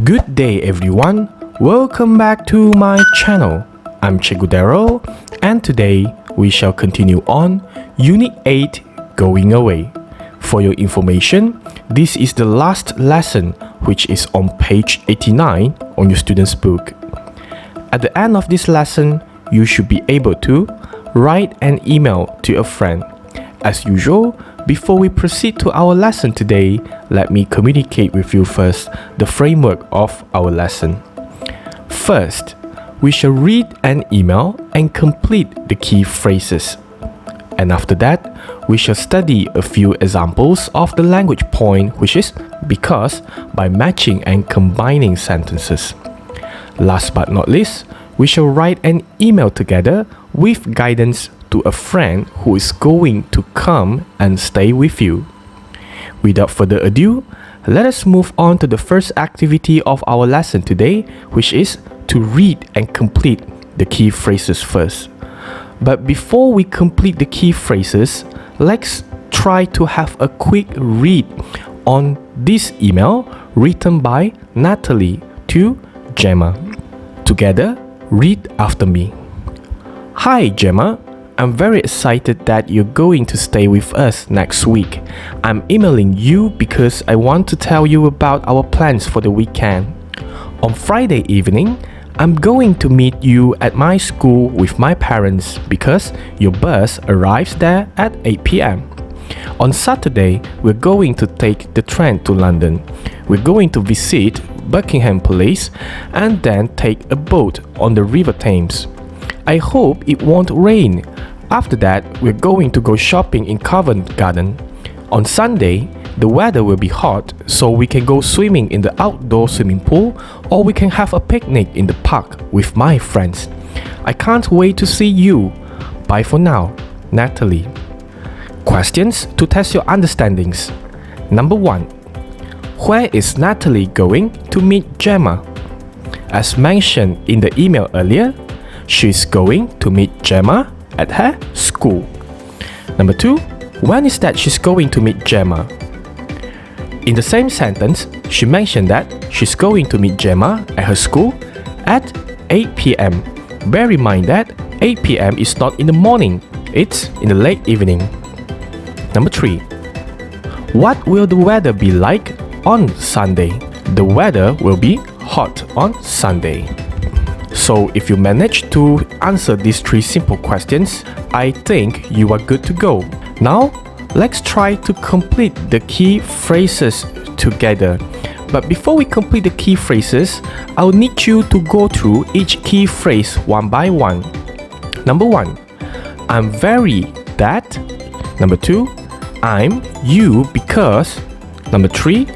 Good day everyone, welcome back to my channel. I'm Cikgu Darrel and today we shall continue on Unit 8 Going Away. For your information, this is the last lesson which is on page 89 on your student's book. At the end of this lesson, you should be able to write an email to a friend. As usual, before we proceed to our lesson today, let me communicate with you first the framework of our lesson. First, we shall read an email and complete the key phrases. And after that, we shall study a few examples of the language point, which is because, by matching and combining sentences. Last but not least, we shall write an email together with guidance to a friend who is going to come and stay with you. Without further ado, let us move on to the first activity of our lesson today, which is to read and complete the key phrases first. But before we complete the key phrases, let's try to have a quick read on this email written by Natalie to Gemma. Together, read after me. Hi Gemma, I'm very excited that you're going to stay with us next week. I'm emailing you because I want to tell you about our plans for the weekend. On Friday evening, I'm going to meet you at my school with my parents because your bus arrives there at 8 p.m. On Saturday, we're going to take the train to London. We're going to visit Buckingham Palace and then take a boat on the River Thames. I hope it won't rain. After that, we're going to go shopping in Covent Garden. On Sunday, the weather will be hot, so we can go swimming in the outdoor swimming pool or we can have a picnic in the park with my friends. I can't wait to see you. Bye for now, Natalie. Questions to test your understandings. Number 1. Where is Natalie going to meet Gemma? As mentioned in the email earlier, she's going to meet Gemma at her school. Number 2. When is that she's going to meet Gemma? In the same sentence, she mentioned that she's going to meet Gemma at her school at 8 p.m. Bear in mind that 8 p.m. is not in the morning, it's in the late evening. Number 3. What will the weather be like on Sunday? The weather will be hot on Sunday. So if you manage to answer these 3 simple questions, I think you are good to go. Now, let's try to complete the key phrases together. But before we complete the key phrases, I'll need you to go through each key phrase one by one. Number 1. I'm very that. Number 2. I'm you because. Number 3.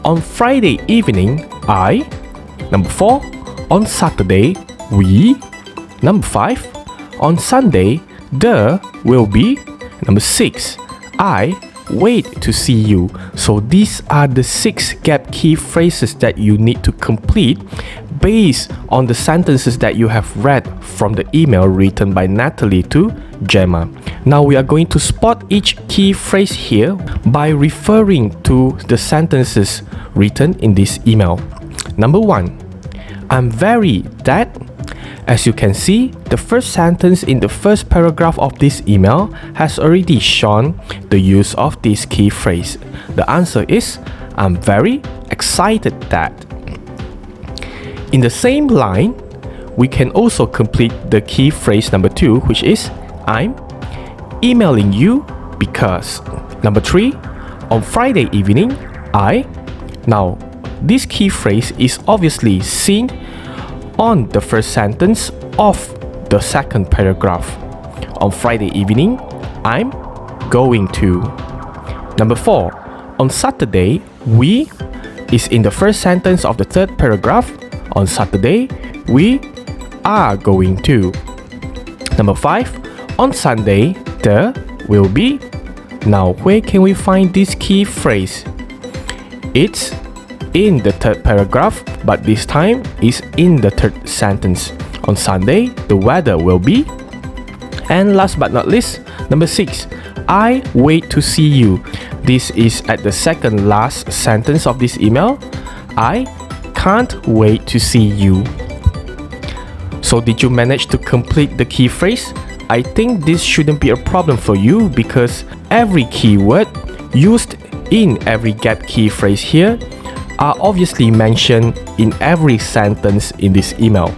On Friday evening, I. Number 4. On Saturday, we. Number 5. On Sunday, the will be. Number 6. I wait to see you. So these are the 6 gap key phrases that you need to complete based on the sentences that you have read from the email written by Natalie to Gemma. Now we are going to spot each key phrase here by referring to the sentences written in this email. Number 1. I'm very that. As you can see, the first sentence in the first paragraph of this email has already shown the use of this key phrase. The answer is, I'm very excited that. In the same line, we can also complete the key phrase number 2, which is, I'm emailing you because. Number 3, on Friday evening, I. Now, this key phrase is obviously seen on the first sentence of the second paragraph. On Friday evening, I'm going to. Number 4. On Saturday, we is in the first sentence of the third paragraph. On Saturday, we are going to. Number 5. On Sunday, the will be. Now, where can we find this key phrase? It's in the third paragraph, but this time is in the third sentence. On Sunday, the weather will be. And last but not least, number 6. I wait to see you. This is at the second last sentence of this email. I can't wait to see you. So did you manage to complete the key phrase? I think this shouldn't be a problem for you because every keyword used in every get key phrase here are obviously mentioned in every sentence in this email.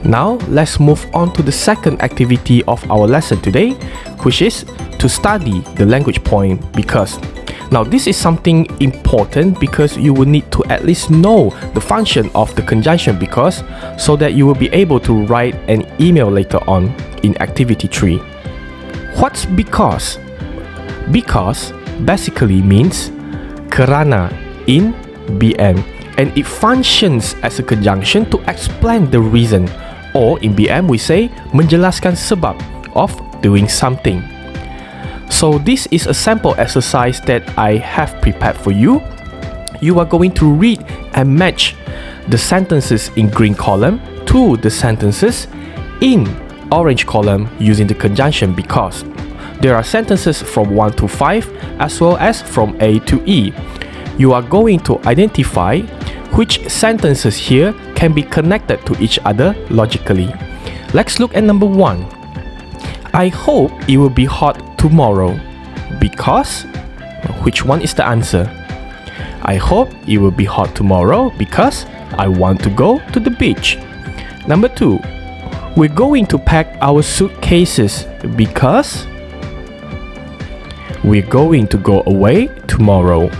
Now let's move on to the second activity of our lesson today, which is to study the language point because. Now this is something important because you will need to at least know the function of the conjunction because so that you will be able to write an email later on in activity 3. What's because? Because basically means kerana in BM and it functions as a conjunction to explain the reason, or in BM we say menjelaskan sebab of doing something. So this is a sample exercise that I have prepared for you. You are going to read and match the sentences in green column to the sentences in orange column using the conjunction because. There are sentences from 1 to 5 as well as from A to E. You are going to identify which sentences here can be connected to each other logically. Let's look at number 1. I hope it will be hot tomorrow because. Which one is the answer? I hope it will be hot tomorrow because I want to go to the beach. Number 2. We're going to pack our suitcases because we're going to go away tomorrow.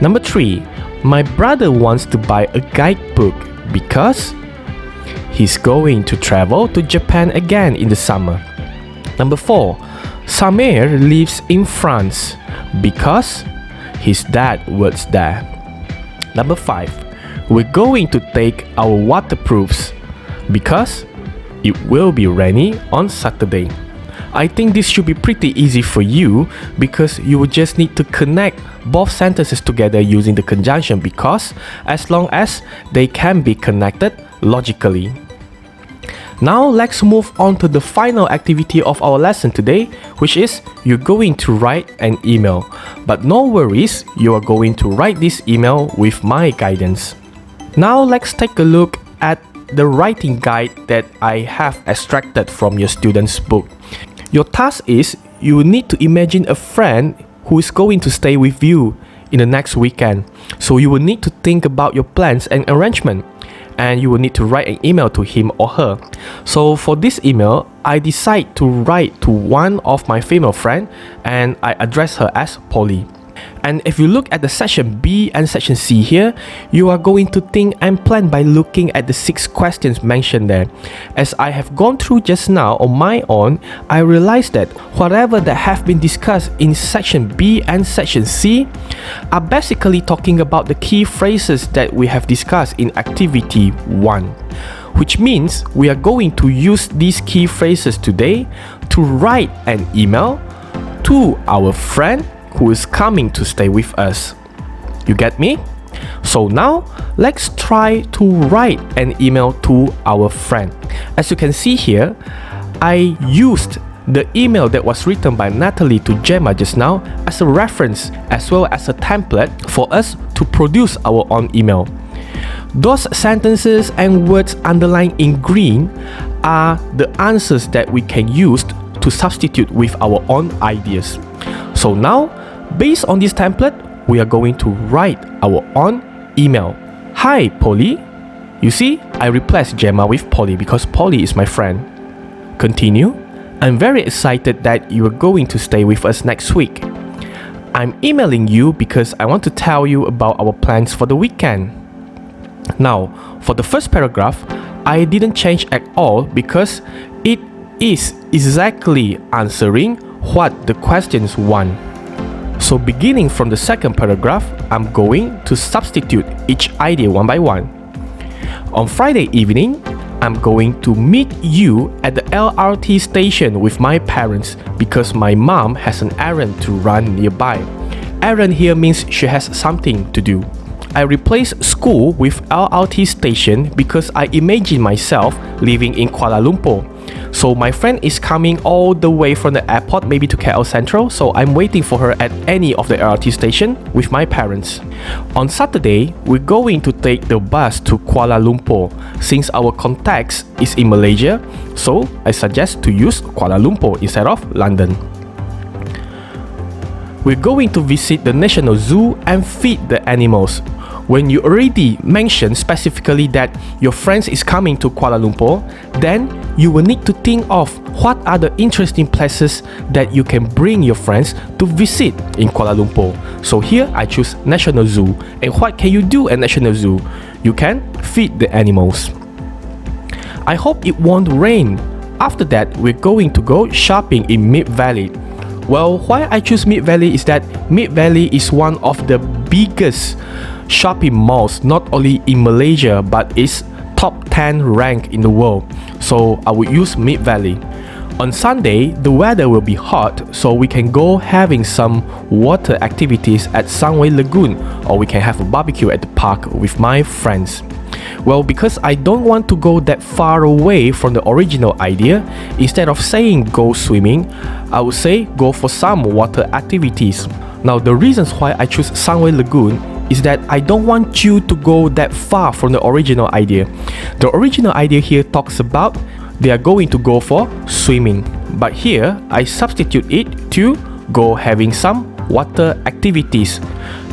Number 3. My brother wants to buy a guidebook because he's going to travel to Japan again in the summer. Number 4. Samir lives in France because his dad works there. Number 5. We're going to take our waterproofs because it will be rainy on Saturday. I think this should be pretty easy for you because you will just need to connect both sentences together using the conjunction because as long as they can be connected logically. Now let's move on to the final activity of our lesson today, which is you're going to write an email. But no worries, you are going to write this email with my guidance. Now let's take a look at the writing guide that I have extracted from your student's book. Your task is you will need to imagine a friend who is going to stay with you in the next weekend. So you will need to think about your plans and arrangement. And you will need to write an email to him or her. So for this email, I decide to write to one of my female friend and I address her as Polly. And if you look at the section B and section C here, you are going to think and plan by looking at the 6 questions mentioned there. As I have gone through just now on my own, I realized that whatever that have been discussed in section B and section C are basically talking about the key phrases that we have discussed in activity 1. Which means we are going to use these key phrases today to write an email to our friend who is coming to stay with us. You get me? So now let's try to write an email to our friend. As you can see here, I used the email that was written by Natalie to Gemma just now as a reference as well as a template for us to produce our own email. Those sentences and words underlined in green are the answers that we can use to substitute with our own ideas. So now, based on this template, we are going to write our own email. Hi Polly. You see, I replaced Gemma with Polly because Polly is my friend. Continue. I'm very excited that you are going to stay with us next week. I'm emailing you because I want to tell you about our plans for the weekend. Now, for the first paragraph, I didn't change at all because it is exactly answering what the questions want. So beginning from the second paragraph, I'm going to substitute each idea one by one. On Friday evening, I'm going to meet you at the LRT station with my parents because my mom has an errand to run nearby. Errand here means she has something to do. I replace school with LRT station because I imagine myself living in Kuala Lumpur. So my friend is coming all the way from the airport, maybe to KL Central, so I'm waiting for her at any of the LRT station with my parents. On Saturday, we're going to take the bus to Kuala Lumpur. Since our context is in Malaysia, so I suggest to use Kuala Lumpur instead of London. We're going to visit the National Zoo and feed the animals. When you already mention specifically that your friends is coming to Kuala Lumpur, then you will need to think of what are the interesting places that you can bring your friends to visit in Kuala Lumpur. So here I choose National Zoo. And what can you do at National Zoo? You can feed the animals. I hope it won't rain. After that, we're going to go shopping in Mid Valley. Well, why I choose Mid Valley is that Mid Valley is one of the biggest shopping malls, not only in Malaysia but is top 10 rank in the world. So I would use Mid Valley. On Sunday, the weather will be hot, so we can go having some water activities at Sunway Lagoon, or we can have a barbecue at the park with my friends. Well, because I don't want to go that far away from the original idea, instead of saying go swimming, I would say go for some water activities. Now, the reasons why I choose Sunway Lagoon is that I don't want you to go that far from the original idea. The original idea here talks about they are going to go for swimming, but here I substitute it to go having some water activities,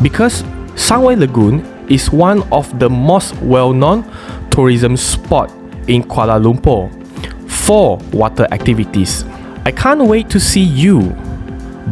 because Sunway Lagoon is one of the most well-known tourism spot in Kuala Lumpur for water activities. I can't wait to see you.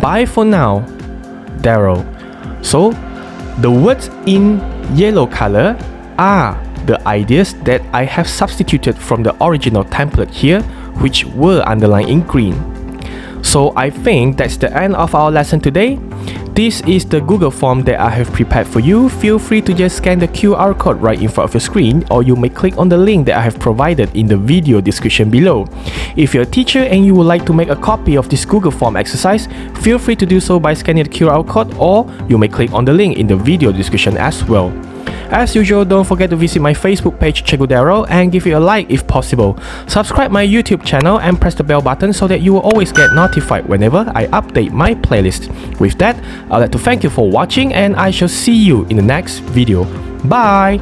Bye for now, Darrel. So the words in yellow color are the ideas that I have substituted from the original template here, which were underlined in green. So I think that's the end of our lesson today. This is the Google form that I have prepared for you. Feel free to just scan the QR code right in front of your screen, or you may click on the link that I have provided in the video description below. If you're a teacher and you would like to make a copy of this Google form exercise, feel free to do so by scanning the QR code, or you may click on the link in the video description as well. As usual, don't forget to visit my Facebook page Cikgu Darrel and give it a like if possible. Subscribe my YouTube channel and press the bell button so that you will always get notified whenever I update my playlist. With that, I'd like to thank you for watching, and I shall see you in the next video. Bye!